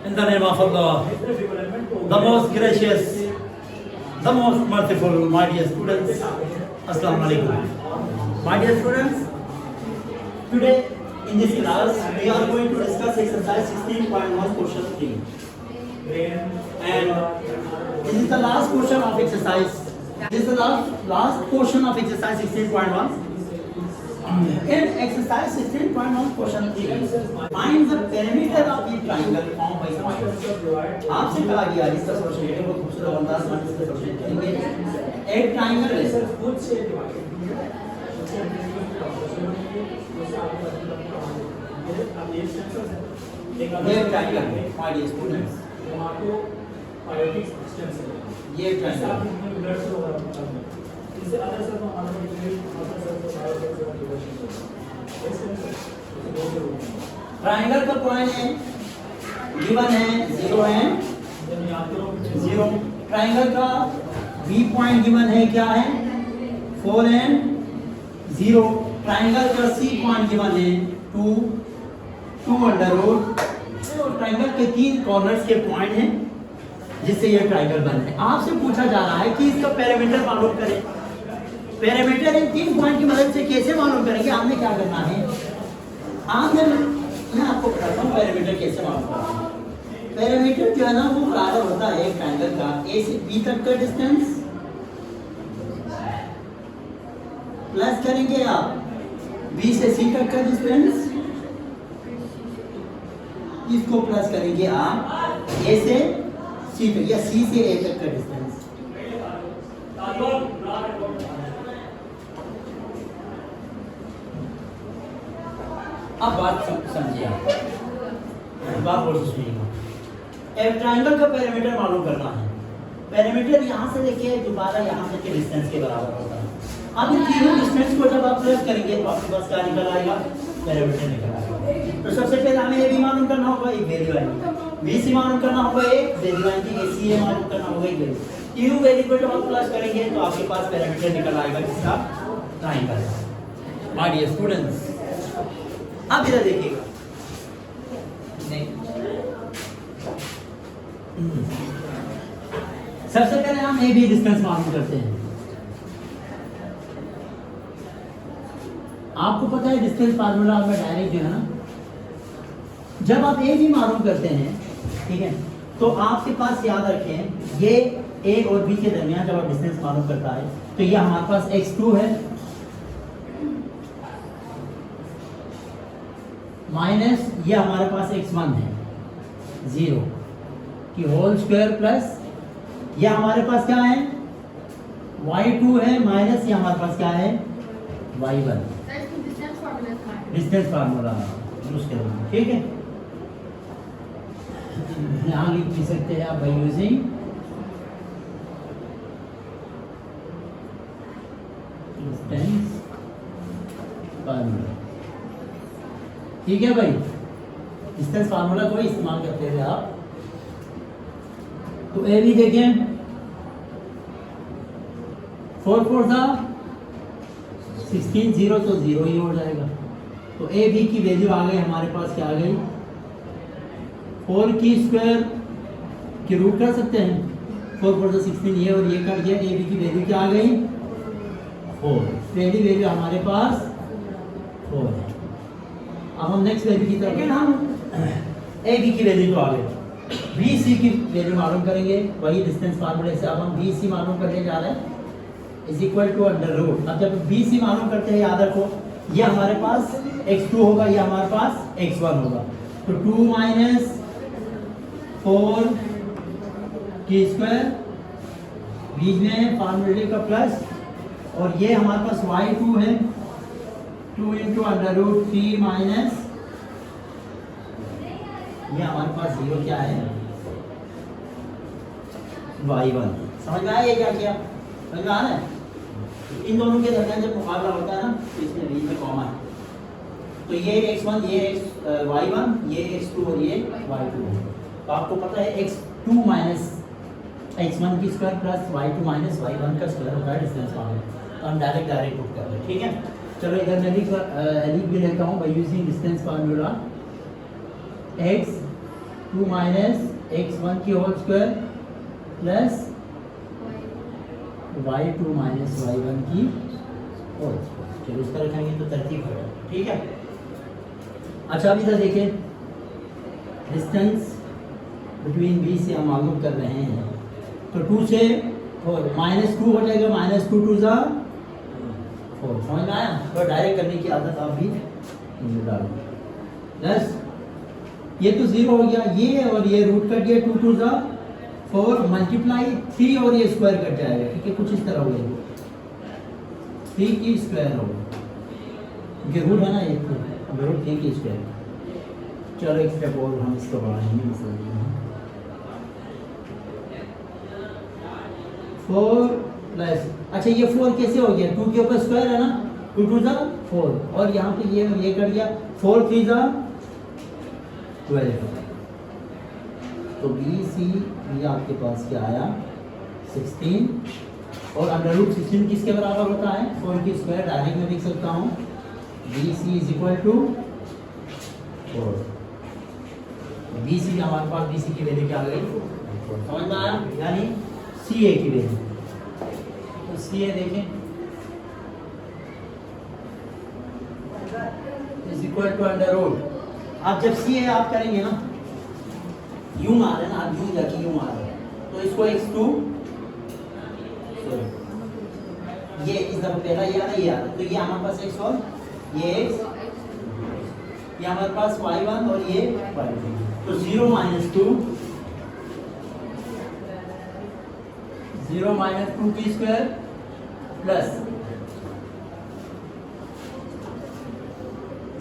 In the name of Allah, the most gracious, the most merciful, my dear students, Assalamu alaikum. My dear students, today in this class we are going to discuss exercise 16.1 question 3. And this is the last question of exercise. This is the last portion of exercise 16.1. In exercise 16.1 question 3, find the perimeter of the triangle formed by points. आपसे कहा गया इसका solution ये बहुत खूबसूरत अंदाज में इसका सॉल्यूशन करेंगे। एक ट्रायंगल है ये ट्रायंगल है माय डियर स्टूडेंट्स, ये ट्रायंगल ट्रायंगल का पॉइंट है गिवन है 0 है 0। ट्रायंगल का बी पॉइंट गिवन है क्या है 4 एंड 0। ट्रायंगल का सी पॉइंट गिवन है 2 अंडर रूट। ट्रायंगल के 3 कॉर्नर्स के पॉइंट हैं जिससे ये ट्रायंगल बना है। आपसे पूछा जा रहा है कि इसका पैरामीटर मालूम करें। पैरामीटर इन 3 पॉइंट की मदद से कैसे मालूम करेंगे? आपने क्या करना है, मैं आपको बताता हूँ पैरामीटर कैसे मालूम करना है। पैरामीटर जो है ना वो बराबर होता है एक ट्रायंगल का ए से बी तक का डिस्टेंस प्लस करेंगे आप बी से सी तक का डिस्टेंस, इसको प्लस करेंगे आप ए से सी तक या सी से ए तक का डिस्टेंस। अब बात समझिए, बात और सुनिएगा। एक ट्रायंगल का पैरामीटर मालूम करना है। पैरामीटर यहाँ से लेके दोबारा यहाँ तक के डिस्टेंस के बराबर होता है। अब इन तीनों डिस्टेंस को जब आप प्लस करेंगे तो आपके पास क्या निकल आएगा, पैरामीटर निकल आएगा। तो सबसे पहले हमें ए बी मालूम करना होगा, एक वैल्यू आएगी। बी सी मालूम करना होगा, एक वैल्यू आएगी। ए सी ए मालूम करना होगा, एक वैल्यू। तीनों वैल्यू को जब आप प्लस करेंगे तो आपके पास पैरामीटर निकल आएगा किसका, ट्रायंगल का। माय डियर स्टूडेंट्स, अब इधर देखिएगा, सबसे पहले हम ए बी डिस्टेंस मालूम करते हैं। आपको पता है डिस्टेंस फार्मूला में डायरेक्ट जो है ना, जब आप ए बी मालूम करते हैं, ठीक है, तो आपके पास याद रखें ये ए और बी के दरमियान जब आप डिस्टेंस मालूम करता है तो ये हमारे पास x2 है माइनस ये हमारे पास x1 है 0 की होल स्क्वायर प्लस ये हमारे पास क्या है y2 है माइनस ये हमारे पास क्या है y1। डिस्टेंस फार्मूला यूज करेंगे, ठीक है। यहाँ लिख सकते हैं आप बाय यूजिंग डिस्टेंस फार्मूला, ठीक है भाई। डिस्टेंस फार्मूला को इस्तेमाल करते हुए आप तो ए भी देखें 4 4 था 16 0 तो 0 ही हो जाएगा। तो ए बी की वैल्यू आ गई हमारे पास, क्या आ गई 4 की स्क्वायर की रूट कर सकते हैं 4 4 16 ये और ये कट गया। ए बी की वैल्यू क्या आ गई 4, पहली वैल्यू हमारे पास 4 है। अब हम नेक्स्ट वैल्यू की तरफ, हम ए बी की वैल्यू तो आ गई, बी सी की वैल्यू मालूम करेंगे वही डिस्टेंस फार्मूले से। अब हम बी सी मालूम करने जा रहे हैं is equal to under root. अब जब बी सी मालूम करते हैं याद रखो ये हमारे पास x2 होगा, ये हमारे पास x1 होगा। तो 2 माइनस 4 की स्क्वायर बीच में फार्मूले का प्लस और ये हमारे पास y2 है 2 इंटू अंडर रूट 3 माइनस ये हमारे पास 0 क्या है y1। समझ में आया ये क्या किया, समझ में आ रहा है? इन दोनों के दरमियान जब मुकाबला होता है ना तो इसमें बीच में कॉमा है, तो ये x1 ये y1 ये x2 और ये y2 है। तो आपको पता है x2 माइनस x1 की square plus y2 minus y1 का स्क्वायर होता है डिस्टेंस फार्मूला। तो हम डायरेक्ट पुट कर रहे हैं, ठीक है। चलो इधर मैं लिख भी लेता हूँ by using distance formula x 2 minus x1 की whole square plus y2 minus y1 की होल स्क्वायर। चलो इसका रखेंगे तो तरतीब हो जाएगी, ठीक है। अच्छा अभी इधर देखिए, डिस्टेंस बिटवीन बी से हम मालूम कर रहे हैं, तो 2 से 4 माइनस 2 हो जाएगा, माइनस 2 2 ज़ा 4, समझ में आया। तो डायरेक्ट करने की आदत आप भी डालो। प्लस ये तो 0 हो गया, ये और ये रूट कट गया, 2 2 ज़ा 4 मल्टीप्लाई 3 और ये स्क्वायर कट जाएगा, ठीक है। कुछ इस तरह हो गया, 3 की स्क्वायर होगा, क्योंकि रूट है ना एक तो, अब रूट 3 की स्क्वायर। चलो एक स्टेप और हम इसको बढ़ाएंगे, मसला 4 प्लस, अच्छा ये 4 कैसे हो गया, 2 के ऊपर स्क्वायर है ना, 2 2 ज़ा 4 और यहाँ पे ये कट गया, 4 3 ज़ा 12। तो बी सी ये आपके पास क्या आया 16 और अंडर रूट 16 किसके बराबर होता है, 4 की स्क्वायर। डायरेक्ट में लिख सकता हूँ B C is equal to 4। B C हमारे पास बी सी की वैल्यू क्या आ गई, समझ में आया, यानी सी ए की वैल्यू। तो सी ए देखें is equal to under root, आप जब सी ए आप करेंगे ना, यूं आ रहे हैं ना, आप यूं जाके यूं आ रहे हैं, तो इसको x2 ये इस दफा पहला ये आ रहा, ये आ रहा, तो ये हमारे पास x और ये x, ये हमारे पास y1 और ये y2, तो 0 माइनस 2 0 माइनस 2 की square plus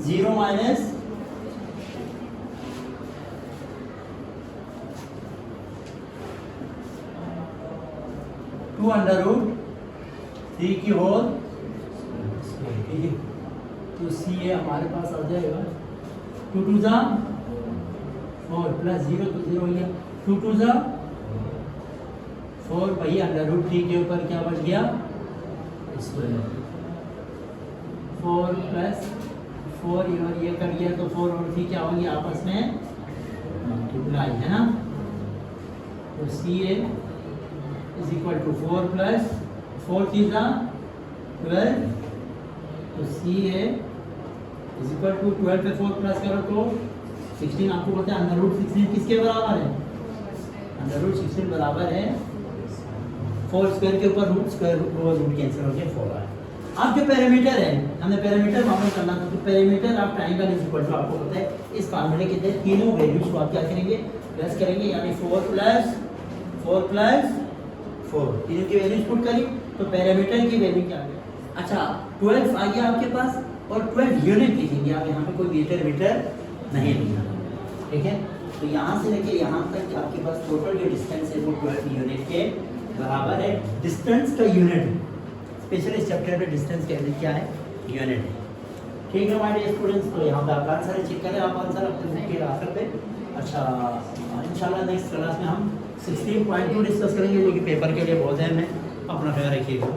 0 minus 2 under root 3 की होल, ठीक है। तो सी ए हमारे पास आ जाएगा 2 2 ज़ा 4 प्लस 0 तो 0 हो गया, 2 2 ज़ा 4 भाई अंडर रूट 3 के ऊपर क्या बच गया स्क्वायर, 4 प्लस 4 और ये कर गया, तो 4 और 3 क्या हो गया आपस में मल्टीप्लाई, है ना। तो C A is equal to 4 plus 4 3 ज़ा 12, तो C A is equal to 12 पे 4 प्लस करो तो 16। आपको पता है अंडर रूट 16 किसके बराबर है, अंडर रूट 16 बराबर है 4 स्क्वायर के ऊपर रूट स्क्वायर, रूट कैंसिल हो गया 4 आया। अब जो पैरामीटर है, हमने पैरामीटर मालूम करना था, तो पैरामीटर आप ट्रायंगल इज इक्वल टू, आपको पता है इस फार्मूले के तहत तीनों वैल्यूज को आप क्या करेंगे प्लस करेंगे, यानी 4 प्लस 4 तीनों की वैल्यूज पुट करी, तो पैरामीटर की वैल्यू क्या आ गई, अच्छा 12 आ गया आपके पास, और 12 यूनिट लिखेंगे आप, यहाँ पे कोई मीटर नहीं लिखना, ठीक है। तो यहाँ से लेके यहाँ तक आपके पास टोटल जो डिस्टेंस है वो 12 यूनिट के बराबर है। डिस्टेंस का यूनिट स्पेशल इस चैप्टर में डिस्टेंस का यूनिट क्या है, यूनिट है, ठीक है हमारे स्टूडेंट्स। तो यहाँ पे आप आंसर चेक करें, आप आंसर अपने बुक के आखिर पे। अच्छा इंशाल्लाह नेक्स्ट क्लास में हम 16.2 डिस्कस करेंगे, जो कि पेपर के लिए बहुत अहम है। अपना ख्याल रखिएगा।